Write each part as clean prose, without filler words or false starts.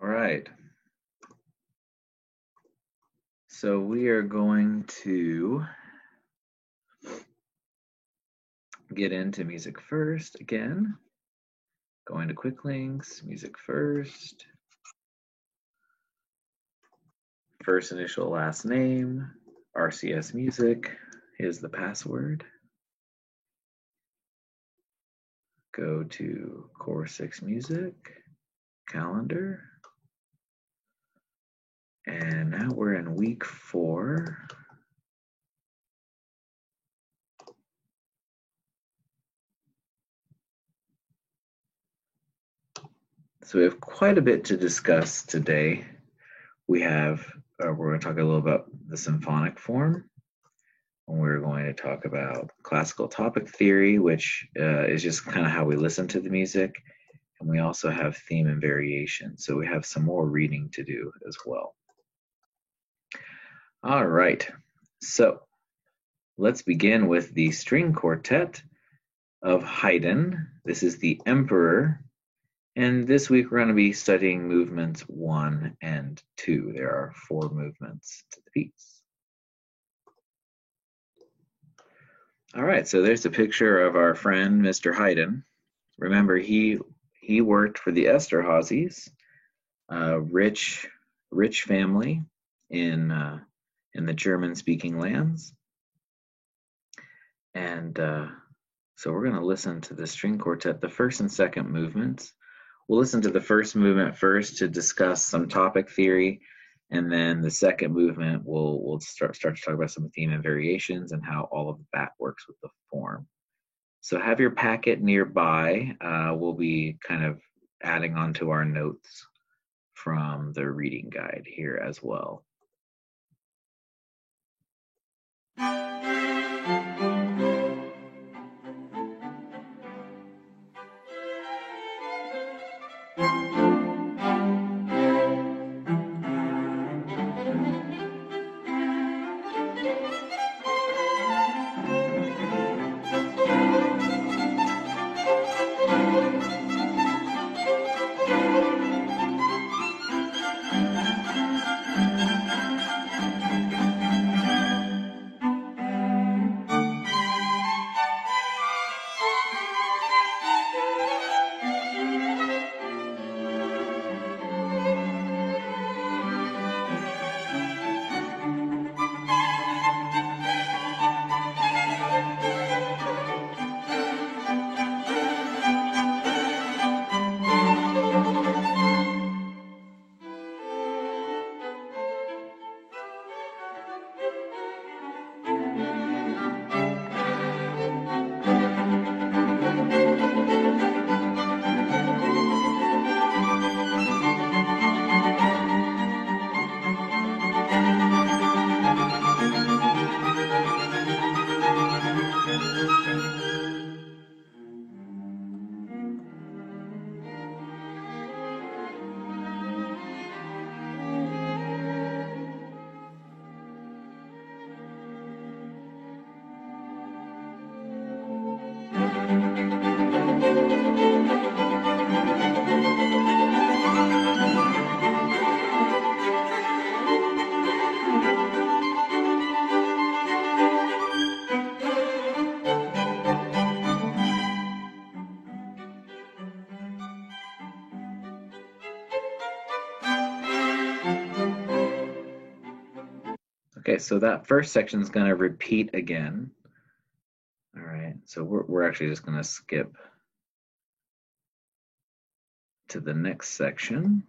All right. So we are going to get into music first again. Going to quick links, music first. First initial, last name, RCS Music is the password. Go to Core 6 Music, calendar. And now we're in week 4. So we have quite a bit to discuss today. We're going to talk a little about the symphonic form. And we're going to talk about classical topic theory, which is just kind of how we listen to the music. And we also have theme and variation. So we have some more reading to do as well. All right. So let's begin with the string quartet of Haydn. This is the Emperor. And this week we're going to be studying movements 1 and 2. There are 4 movements to the piece. All right, so there's a picture of our friend, Mr. Haydn. Remember, he worked for the Esterházys, a rich family in the German-speaking lands. And so we're going to listen to the string quartet, the first and second movements. We'll listen to the first movement first to discuss some topic theory, and then the second movement we'll start to talk about some theme and variations and how all of that works with the form. So have your packet nearby. We'll be kind of adding on to our notes from the reading guide here as well. Okay, so that first section is going to repeat again. All right, so we're actually just going to skip to the next section.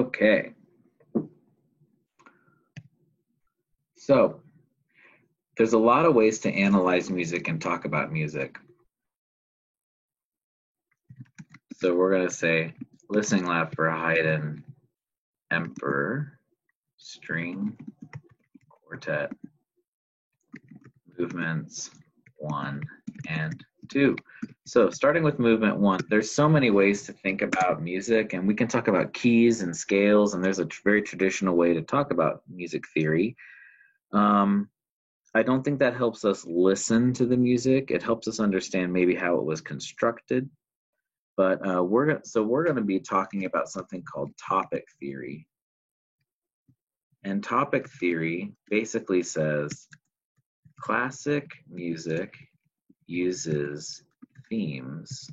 Okay. So there's a lot of ways to analyze music and talk about music. So we're going to say listening lab for Haydn Emperor string quartet movements 1 and 2. So starting with movement 1, there's so many ways to think about music, and we can talk about keys and scales, and there's a very traditional way to talk about music theory. I don't think that helps us listen to the music. It helps us understand maybe how it was constructed. But we're going to be talking about something called topic theory. And topic theory basically says classic music uses themes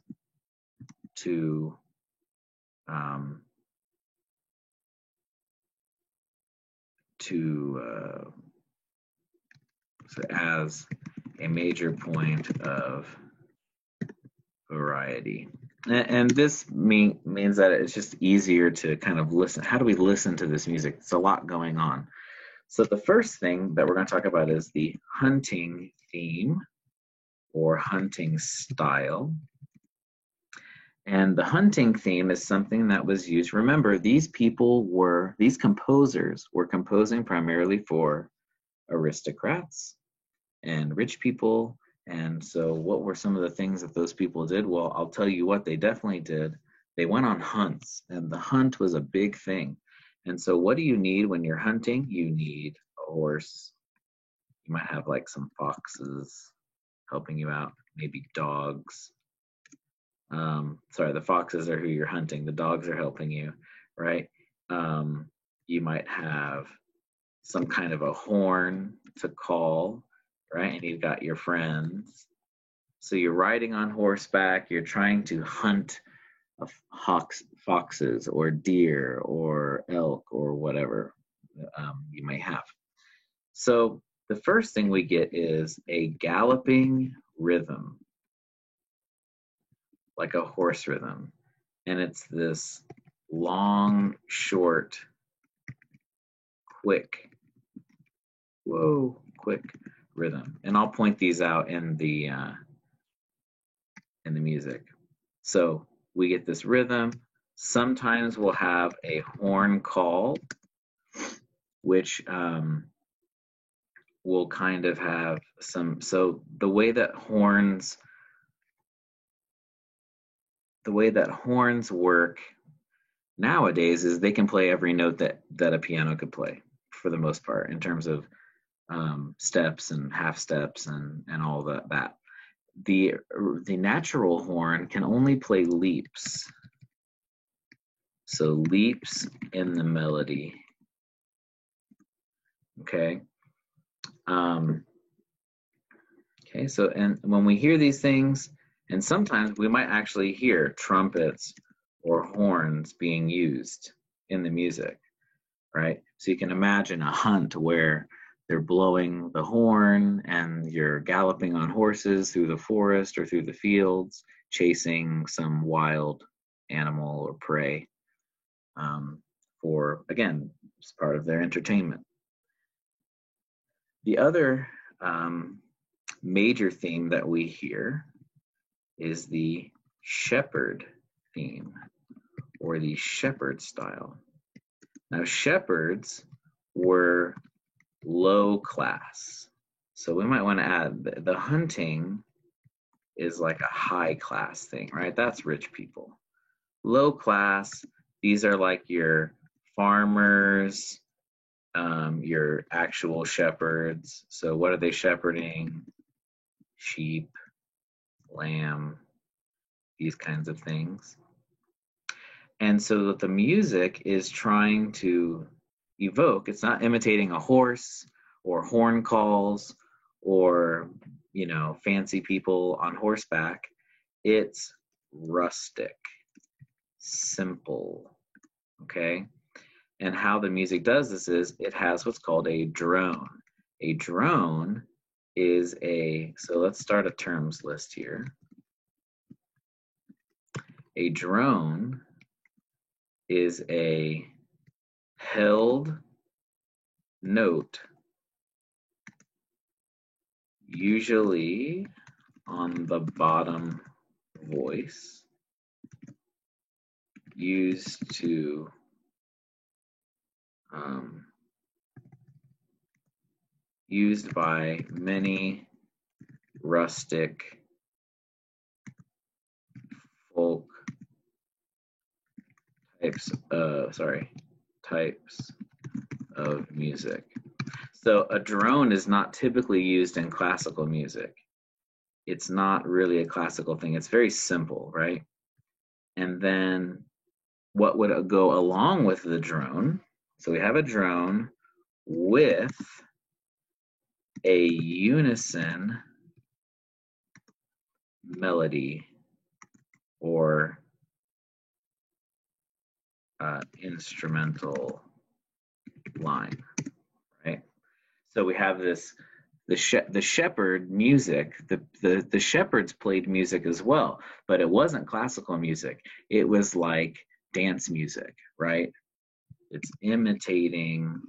to so as a major point of variety. And this means that it's just easier to kind of listen. How do we listen to this music? It's a lot going on. So the first thing that we're going to talk about is the hunting theme or hunting style. And the hunting theme is something that was used. Remember, these composers were composing primarily for aristocrats and rich people. And so what were some of the things that those people did? Well, I'll tell you what they definitely did. They went on hunts, and the hunt was a big thing. And so what do you need when you're hunting? You need a horse. You might have like some foxes helping you out, maybe dogs. Sorry, the foxes are who you're hunting. The dogs are helping you, right? You might have some kind of a horn to call, right? And you've got your friends. So you're riding on horseback. You're trying to hunt foxes or deer or elk or whatever you may have. So the first thing we get is a galloping rhythm, like a horse rhythm. And it's this long, short, quick, quick rhythm. And I'll point these out in the music. So we get this rhythm. Sometimes we'll have a horn call, which will kind of have some, so the way that horns work nowadays is they can play every note that a piano could play for the most part in terms of steps and half steps and all that. The natural horn can only play leaps. So leaps in the melody. Okay. Okay, so and when we hear these things, and sometimes we might actually hear trumpets or horns being used in the music, right? So you can imagine a hunt where they're blowing the horn and you're galloping on horses through the forest or through the fields, chasing some wild animal or prey for, again, it's part of their entertainment. The other major theme that we hear is the shepherd theme or the shepherd style. Now, shepherds were low class. So we might want to add the hunting is like a high class thing, right? That's rich people. Low class, these are like your farmers, your actual shepherds. So what are they shepherding? Sheep, lamb, these kinds of things. And so that the music is trying to evoke, it's not imitating a horse or horn calls or, fancy people on horseback. It's rustic, simple, okay? And how the music does this is it has what's called a drone. A drone is so let's start a terms list here. A drone is a held note, usually on the bottom voice, used to used by many rustic folk types of music. So a drone is not typically used in classical music. It's not really a classical thing. It's very simple, right? And then what would go along with the drone? So we have a drone with a unison melody or instrumental line, right? So we have this the shepherd music. The shepherds played music as well, but it wasn't classical music. It was like dance music, right? It's imitating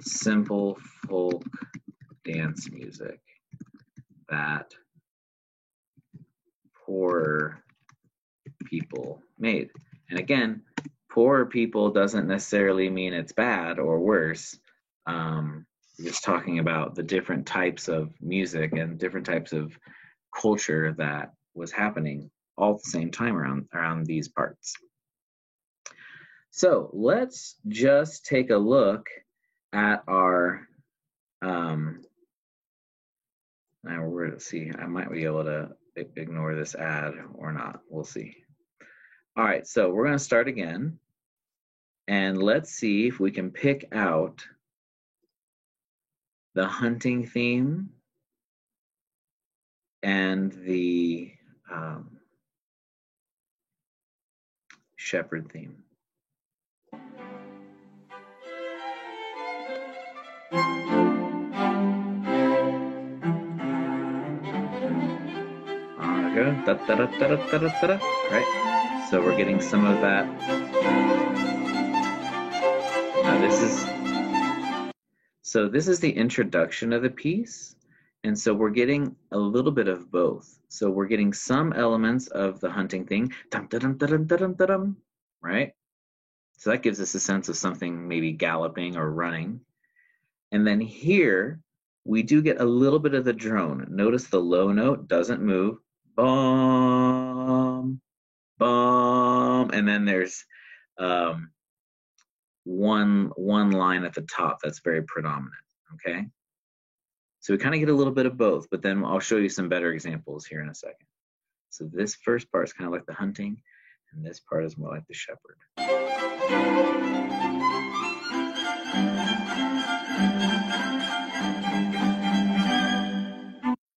simple folk dance music that poorer people made. And again, poorer people doesn't necessarily mean it's bad or worse. We're just talking about the different types of music and different types of culture that was happening all at the same time around these parts. So let's just take a look at our now we're going to see. I might be able to ignore this ad or not. We'll see. All right, so we're going to start again. And let's see if we can pick out the hunting theme and the shepherd theme. Right? So we're getting some of that. Now this is the introduction of the piece. And so we're getting a little bit of both. So we're getting some elements of the hunting thing, right? So that gives us a sense of something maybe galloping or running. And then here, we do get a little bit of the drone. Notice the low note doesn't move. Bum, bum. And then there's one line at the top that's very predominant, okay? So we kind of get a little bit of both, but then I'll show you some better examples here in a second. So this first part is kind of like the hunting, and this part is more like the shepherd.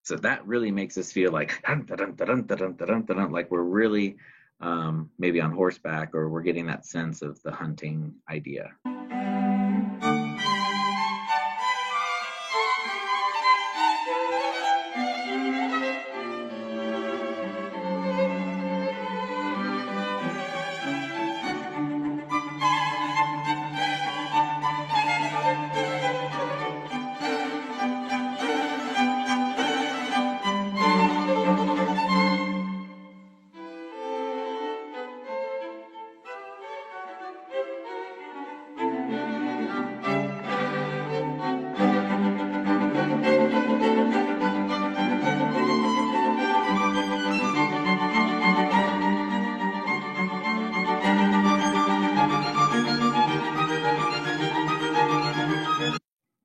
So that really makes us feel like like we're really maybe on horseback, or we're getting that sense of the hunting idea.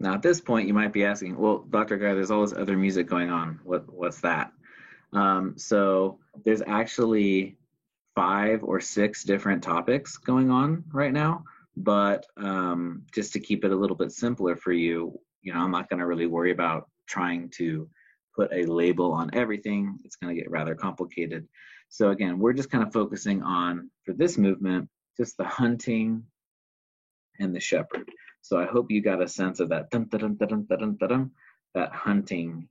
Now, at this point, you might be asking, well, Dr. Guy, there's all this other music going on. What's that? So there's actually 5 or 6 different topics going on right now. But just to keep it a little bit simpler for you, I'm not going to really worry about trying to put a label on everything. It's going to get rather complicated. So again, we're just kind of focusing on, for this movement, just the hunting and the shepherd. So I hope you got a sense of that that hunting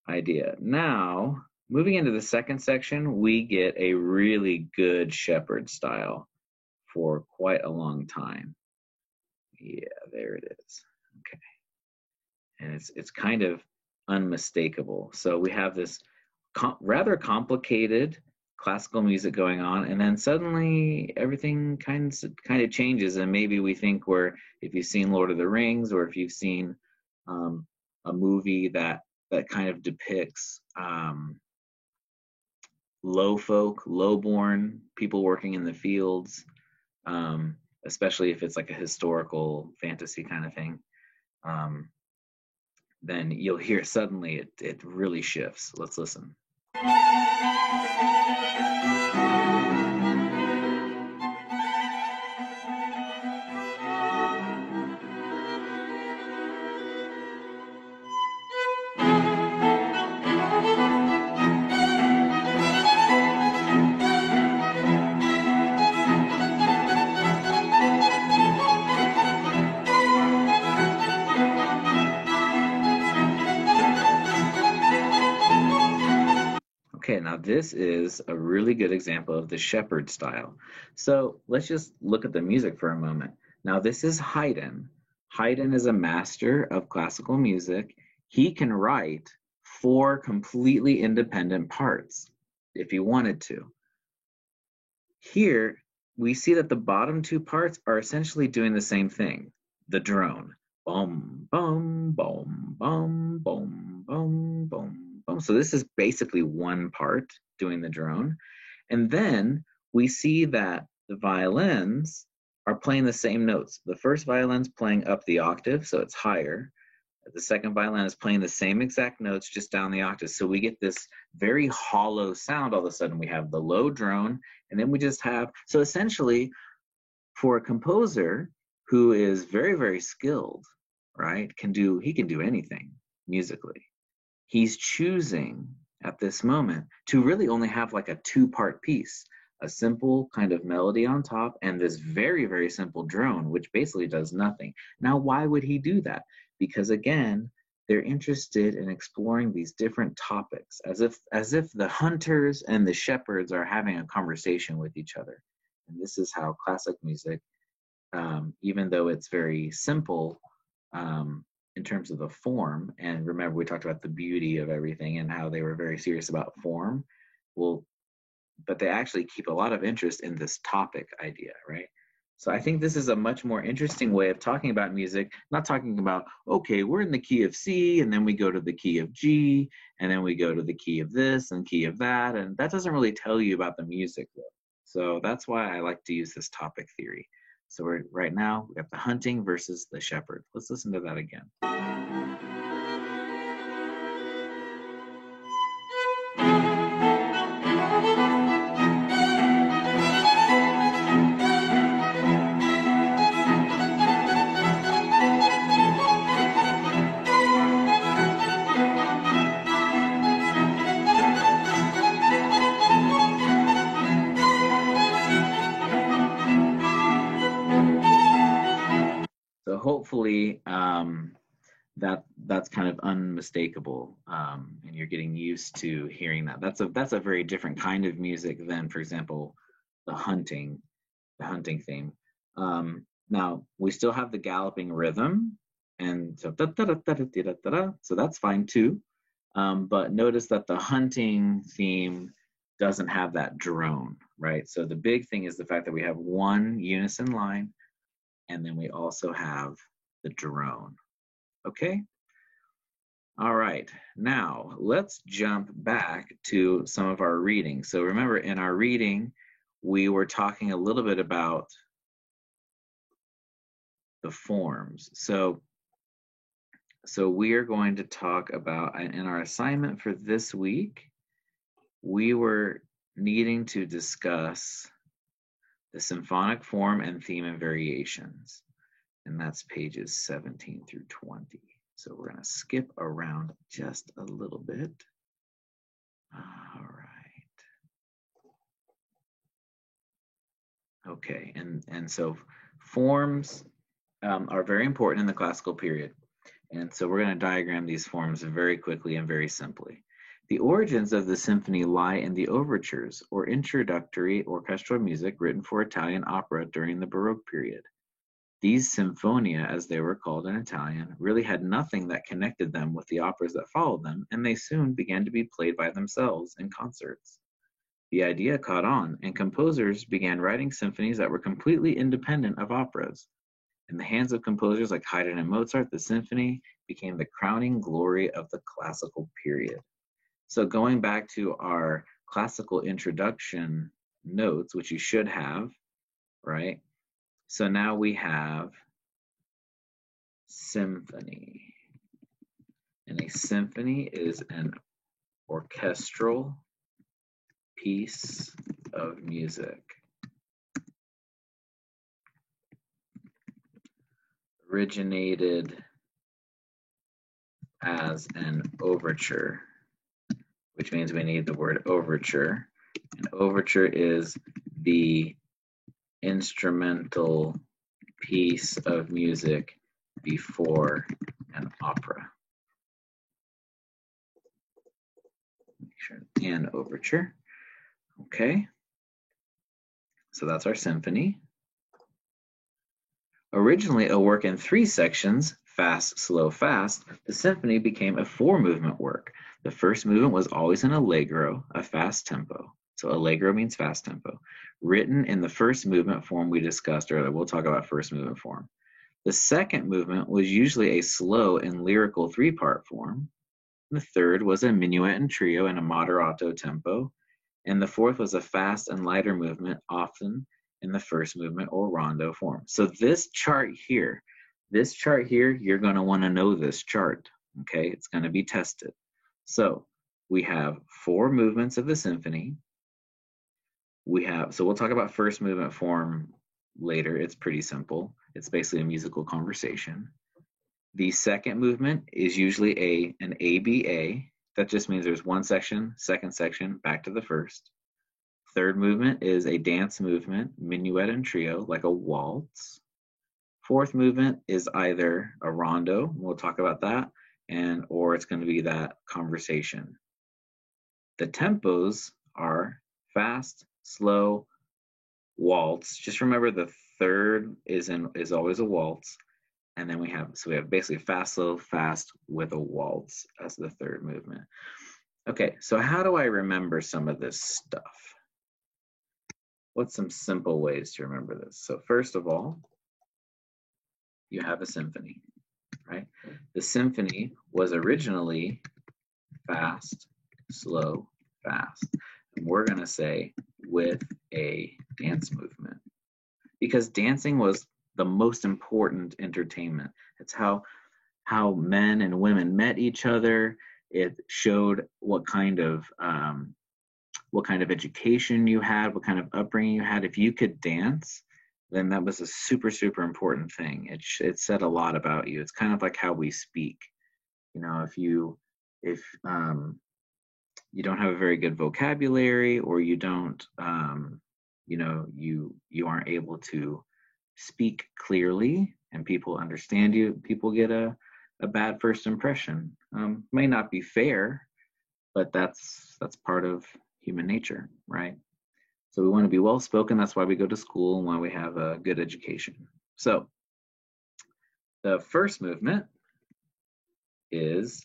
idea. Now, moving into the second section, we get a really good shepherd style for quite a long time. Yeah, there it is. Okay. And it's kind of unmistakable. So we have this rather complicated classical music going on, and then suddenly everything kind of changes, and maybe we think we're, if you've seen Lord of the Rings, or if you've seen um, a movie that kind of depicts lowborn people working in the fields, especially if it's like a historical fantasy kind of thing, then you'll hear suddenly it really shifts. Let's listen. Okay, now this is a really good example of the shepherd style. So let's just look at the music for a moment. Now this is Haydn. Haydn is a master of classical music. He can write 4 completely independent parts if he wanted to. Here, we see that the bottom 2 parts are essentially doing the same thing. The drone. Boom, boom, boom, boom, boom, boom, boom. So this is basically one part doing the drone. And then we see that the violins are playing the same notes. The first violin's playing up the octave, so it's higher. The second violin is playing the same exact notes, just down the octave. So we get this very hollow sound all of a sudden. We have the low drone, and then we just have, so essentially, for a composer who is very, very skilled, right, he can do anything musically. He's choosing at this moment to really only have like a 2-part piece, a simple kind of melody on top and this very, very simple drone, which basically does nothing. Now, why would he do that? Because again, they're interested in exploring these different topics, as if the hunters and the shepherds are having a conversation with each other. And this is how classic music, even though it's very simple, in terms of the form, and remember we talked about the beauty of everything and how they were very serious about form, well, but they actually keep a lot of interest in this topic idea, right? So I think this is a much more interesting way of talking about music, not talking about, okay, we're in the key of C, and then we go to the key of G, and then we go to the key of this and key of that, and that doesn't really tell you about the music, though. So that's why I like to use this topic theory. So right now, we have the hunting versus the shepherd. Let's listen to that again. So hopefully that's kind of unmistakable, and you're getting used to hearing that. That's a very different kind of music than, for example, the hunting theme. Now we still have the galloping rhythm, and so so that's fine too. But notice that the hunting theme doesn't have that drone, right? So the big thing is the fact that we have one unison line, and then we also have the drone. Okay? All right, now let's jump back to some of our reading. So remember, in our reading, we were talking a little bit about the forms. So we are going to talk about, in our assignment for this week, we were needing to discuss the symphonic form and theme and variations. And that's pages 17 through 20. So we're going to skip around just a little bit. All right. Okay, and so forms are very important in the classical period. And so we're going to diagram these forms very quickly and very simply. The origins of the symphony lie in the overtures, or introductory orchestral music written for Italian opera during the Baroque period. These sinfonia, as they were called in Italian, really had nothing that connected them with the operas that followed them, and they soon began to be played by themselves in concerts. The idea caught on, and composers began writing symphonies that were completely independent of operas. In the hands of composers like Haydn and Mozart, the symphony became the crowning glory of the classical period. So going back to our classical introduction notes, which you should have, right? So now we have symphony. And a symphony is an orchestral piece of music. Originated as an overture, which means we need the word overture. An overture is the instrumental piece of music before an opera. Make sure an overture. Okay. So that's our symphony. Originally a work in 3 sections, fast, slow, fast, the symphony became a 4-movement work. The first movement was always an allegro, a fast tempo. So allegro means fast tempo. Written in the first movement form we discussed earlier. We'll talk about first movement form. The second movement was usually a slow and lyrical 3-part form. The third was a minuet and trio in a moderato tempo. And the fourth was a fast and lighter movement, often in the first movement or rondo form. So this chart here, you're going to want to know this chart, okay? It's going to be tested. So we have 4 movements of the symphony. So we'll talk about first movement form later. It's pretty simple. It's basically a musical conversation. The second movement is usually an ABA. That just means there's one section, second section, back to the first. Third movement is a dance movement, minuet and trio, like a waltz. Fourth movement is either a rondo, we'll talk about that, or it's going to be that conversation. The tempos are fast, slow, waltz. Just remember the third is always a waltz. And then we have basically fast, slow, fast with a waltz as the third movement. Okay, so how do I remember some of this stuff? What's some simple ways to remember this? So first of all, you have a symphony, right? The symphony was originally fast, slow, fast. And we're gonna say with a dance movement, because dancing was the most important entertainment. It's how men and women met each other. It showed what kind of education you had, what kind of upbringing you had. If you could dance, then that was a super, super important thing. It said a lot about you. It's kind of like how we speak. You know, if you don't have a very good vocabulary, or you don't, you aren't able to speak clearly and people understand you, people get a bad first impression. May not be fair, but that's part of human nature, right? So we want to be well spoken. That's why we go to school and why we have a good education. So the first movement is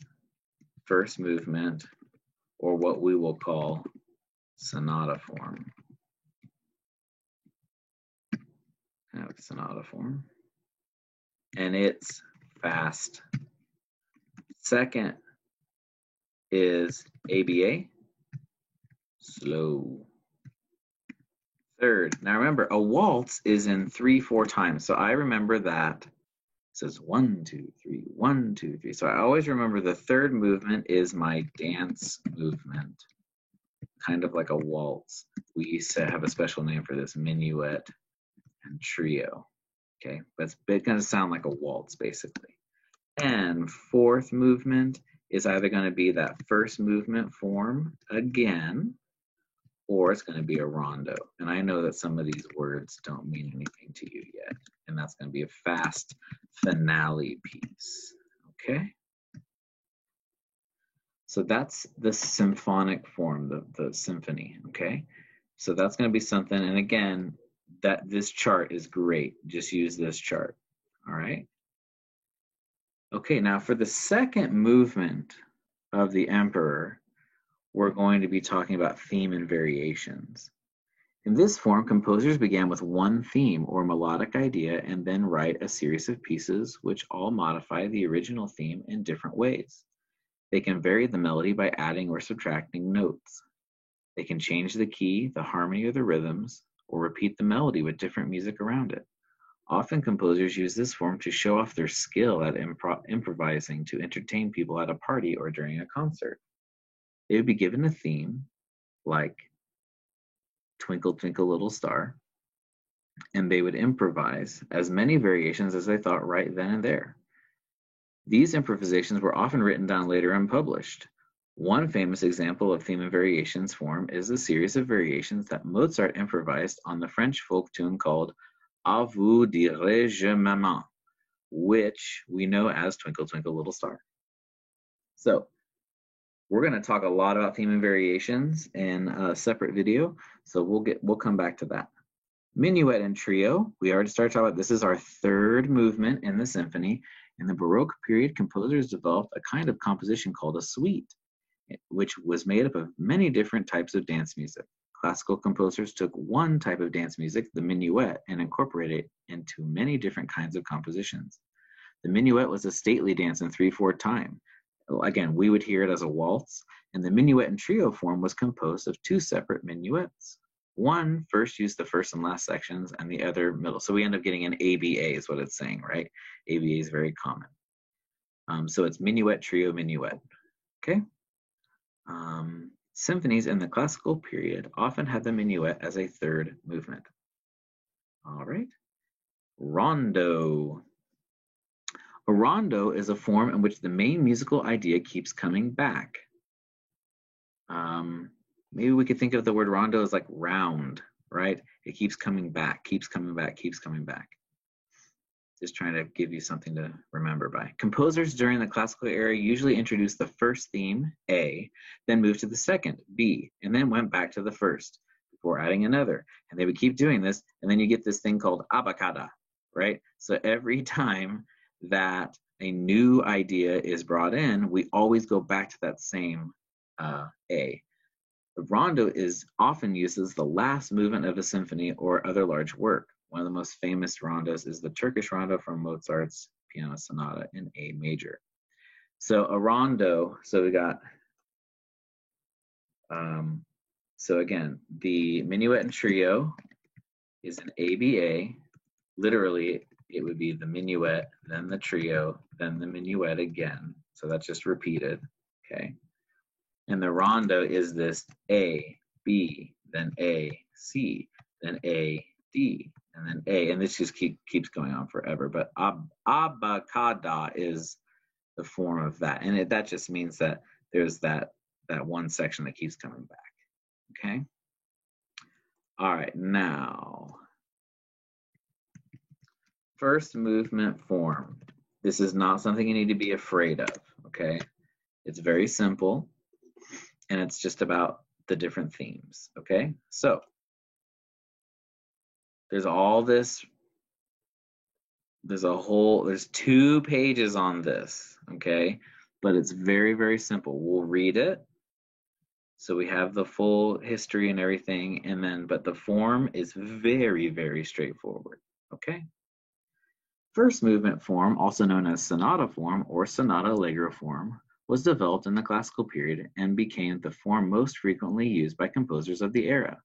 first movement, or what we will call sonata form. Sonata form, and it's fast. Second is ABA, slow. Third, now remember, a waltz is in 3/4 times, so I remember that it says 1, 2, 3, 1, 2, 3. So I always remember the third movement is my dance movement, kind of like a waltz. We used to have a special name for this, minuet and trio. Okay, but it's going to sound like a waltz basically. And fourth movement is either going to be that first movement form again, or it's going to be a rondo. And I know that some of these words don't mean anything to you yet, and that's going to be a fast finale piece. Okay, so that's the symphonic form, the symphony. Okay, so that's going to be something. And again, that this chart is great. Just use this chart. All right. Okay, now for the second movement of the Emperor, we're going to be talking about theme and variations. In this form, composers began with one theme or melodic idea and then write a series of pieces which all modify the original theme in different ways. They can vary the melody by adding or subtracting notes. They can change the key, the harmony, or the rhythms, or repeat the melody with different music around it. Often composers use this form to show off their skill at improvising to entertain people at a party or during a concert. They would be given a theme, like Twinkle, Twinkle, Little Star, and they would improvise as many variations as they thought right then and there. These improvisations were often written down later and published. One famous example of theme and variations form is a series of variations that Mozart improvised on the French folk tune called À vous dirai-je maman, which we know as Twinkle, Twinkle, Little Star. So we're going to talk a lot about theme and variations in a separate video, so we'll come back to that. Minuet and trio, we already started talking about. This is our third movement in the symphony. In the Baroque period, composers developed a kind of composition called a suite, which was made up of many different types of dance music. Classical composers took one type of dance music, the minuet, and incorporated it into many different kinds of compositions. The minuet was a stately dance in 3/4 time. Again, we would hear it as a waltz, and the minuet and trio form was composed of two separate minuets. One first used the first and last sections, and the other middle. So we end up getting an ABA is what it's saying, right? ABA is very common. So it's minuet, trio, minuet, okay? Symphonies in the classical period often had the minuet as a third movement. All right, rondo. A rondo is a form in which the main musical idea keeps coming back. Maybe we could think of the word rondo as like round, right? It keeps coming back, keeps coming back, keeps coming back. Just trying to give you something to remember by. Composers during the classical era usually introduced the first theme, A, then moved to the second, B, and then went back to the first before adding another. And they would keep doing this, and then you get this thing called abacada, right? So every time that a new idea is brought in, we always go back to that same A. The rondo is often used as the last movement of a symphony or other large work. One of the most famous rondos is the Turkish rondo from Mozart's Piano Sonata in A major. So a rondo, so we got, so again, the minuet and trio is an ABA. Literally, it would be the minuet, then the trio, then the minuet again. So that's just repeated, okay? And the rondo is this A, B, then A, C, then A, D, and then A, and this just keeps going on forever. But abacada is the form of that, and that just means that there's that one section that keeps coming back. Okay. All right. Now, first movement form. This is not something you need to be afraid of. Okay. It's very simple, and it's just about the different themes. Okay. So there's all this, there's 2 pages on this, okay? But it's very, very simple. We'll read it. So we have the full history and everything, and then, but the form is very, very straightforward, okay? First movement form, also known as sonata form or sonata allegro form, was developed in the classical period and became the form most frequently used by composers of the era.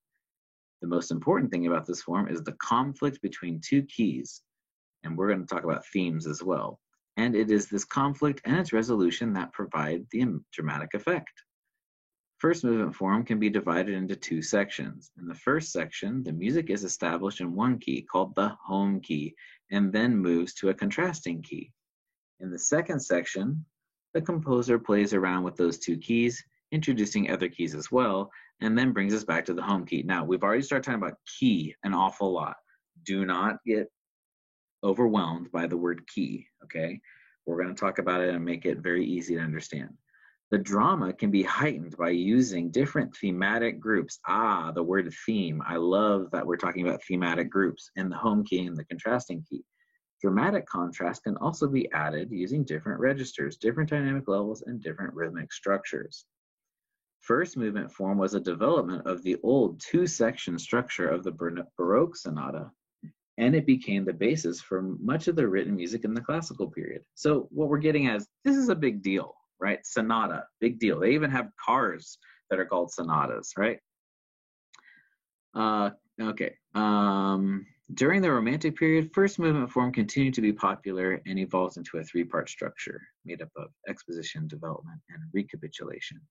The most important thing about this form is the conflict between 2 keys, and we're going to talk about themes as well. And it is this conflict and its resolution that provide the dramatic effect. First movement form can be divided into 2 sections. In the first section, the music is established in one key called the home key, and then moves to a contrasting key. In the second section, the composer plays around with those 2 keys, introducing other keys as well, and then brings us back to the home key. Now, we've already started talking about key an awful lot. Do not get overwhelmed by the word key, okay? We're going to talk about it and make it very easy to understand. The drama can be heightened by using different thematic groups. The word theme. I love that we're talking about thematic groups in the home key and the contrasting key. Dramatic contrast can also be added using different registers, different dynamic levels, and different rhythmic structures. First movement form was a development of the old two-section structure of the Baroque sonata, and it became the basis for much of the written music in the classical period. So what we're getting at is this is a big deal, right? Sonata, big deal. They even have cars that are called sonatas, right? Okay. During the Romantic period, first movement form continued to be popular and evolved into a three-part structure made up of exposition, development, and recapitulation.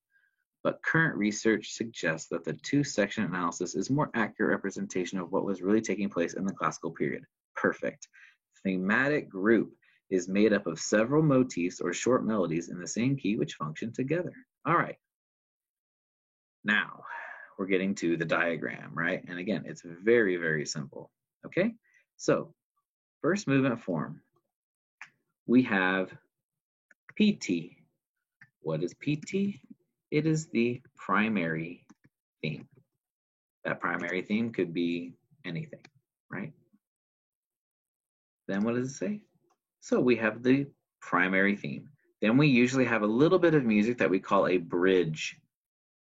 But current research suggests that the two-section analysis is more accurate representation of what was really taking place in the classical period. Perfect. Thematic group is made up of several motifs or short melodies in the same key which function together. All right. Now, we're getting to the diagram, right? And again, it's very, very simple. Okay, so first movement form, we have PT. What is PT? It is the primary theme. That primary theme could be anything, right? Then what does it say? So we have the primary theme. Then we usually have a little bit of music that we call a bridge,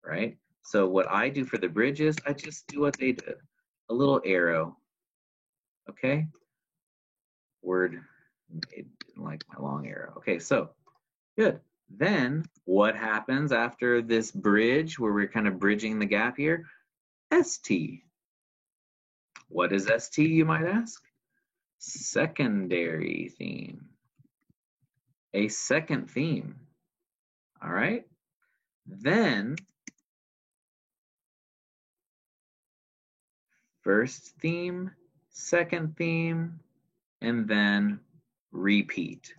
right? So what I do for the bridge is I just do what they did, a little arrow. Okay, word made, didn't like my long arrow. Okay, so good. Then what happens after this bridge where we're kind of bridging the gap here? ST. What is ST, you might ask? Secondary theme. A second theme. All right. Then first theme, second theme, and then repeat.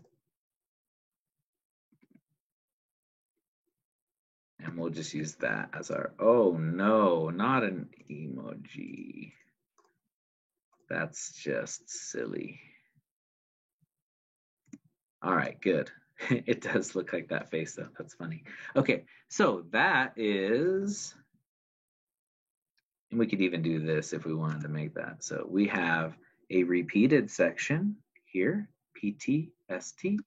And we'll just use that as our, oh no, not an emoji. That's just silly. All right, good. It does look like that face though, that's funny. Okay, so that is, and we could even do this if we wanted to make that. So we have a repeated section here, PT, ST.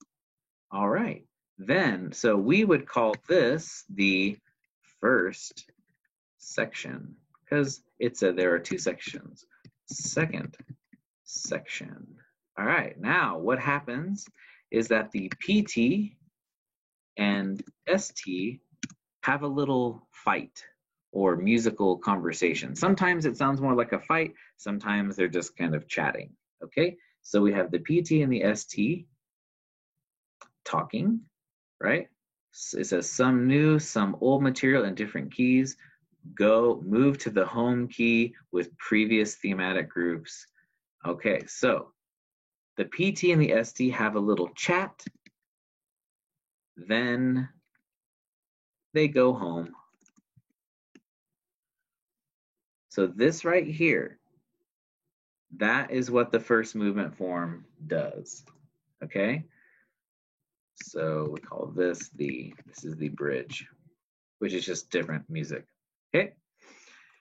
All right, then, so we would call this the first section because there are two sections. Second section. All right, now what happens is that the PT and ST have a little fight or musical conversation. Sometimes it sounds more like a fight, sometimes they're just kind of chatting, okay? So we have the PT and the ST talking, right? It says some new, some old material in different keys. Move to the home key with previous thematic groups. Okay, so the PT and the ST have a little chat, then they go home. So this right here, that is what the first movement form does, okay? So we call this is the bridge, which is just different music, okay?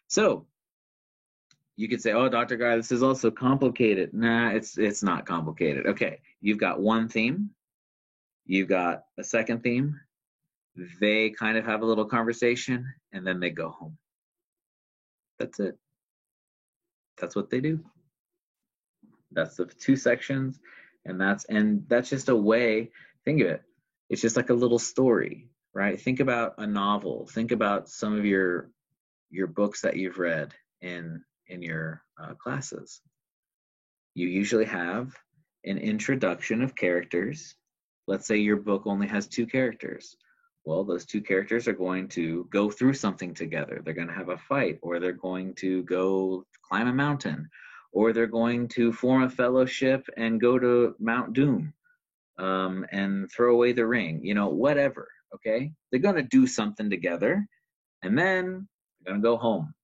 So you could say, oh, Dr. Guy, this is also complicated. Nah, it's not complicated. Okay, you've got one theme, you've got a second theme, they kind of have a little conversation, and then they go home. That's it. That's what they do. That's the two sections, and that's just a way, think of it. It's just like a little story, right? Think about a novel. Think about some of your books that you've read in your classes. You usually have an introduction of characters. Let's say your book only has two characters. Well, those two characters are going to go through something together. They're going to have a fight, or they're going to go climb a mountain, or they're going to form a fellowship and go to Mount Doom and throw away the ring, whatever, okay? They're going to do something together, and then they're going to go home,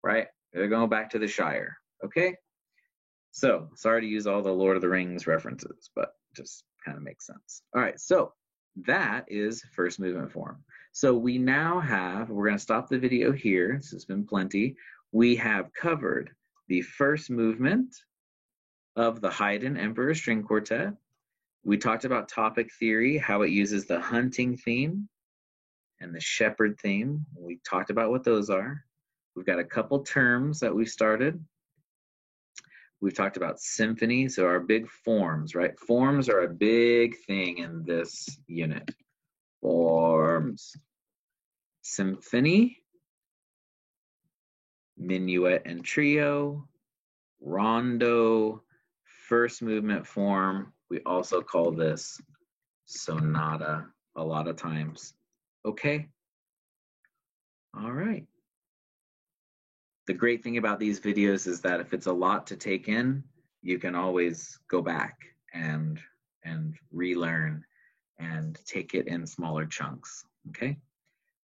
right? They're going back to the Shire, okay? So, sorry to use all the Lord of the Rings references, but just kind of makes sense. All right, so that is first movement form. So we now we're going to stop the video here. This has been plenty. We have covered the first movement of the Haydn Emperor String Quartet. We talked about topic theory, how it uses the hunting theme and the shepherd theme. We talked about what those are. We've got a couple terms that we've started. We've talked about symphony, so our big forms, right? Forms are a big thing in this unit. Forms. Symphony, minuet and trio, rondo, first movement form. We also call this sonata a lot of times. Okay? All right. The great thing about these videos is that if it's a lot to take in, you can always go back and relearn and take it in smaller chunks. Okay?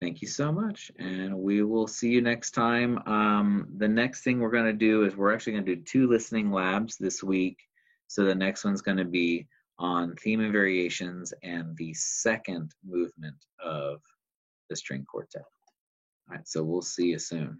Thank you so much, and we will see you next time. The next thing we're going to do is we're actually going to do 2 listening labs this week. So the next one's going to be on theme and variations and the second movement of the string quartet. All right, so we'll see you soon.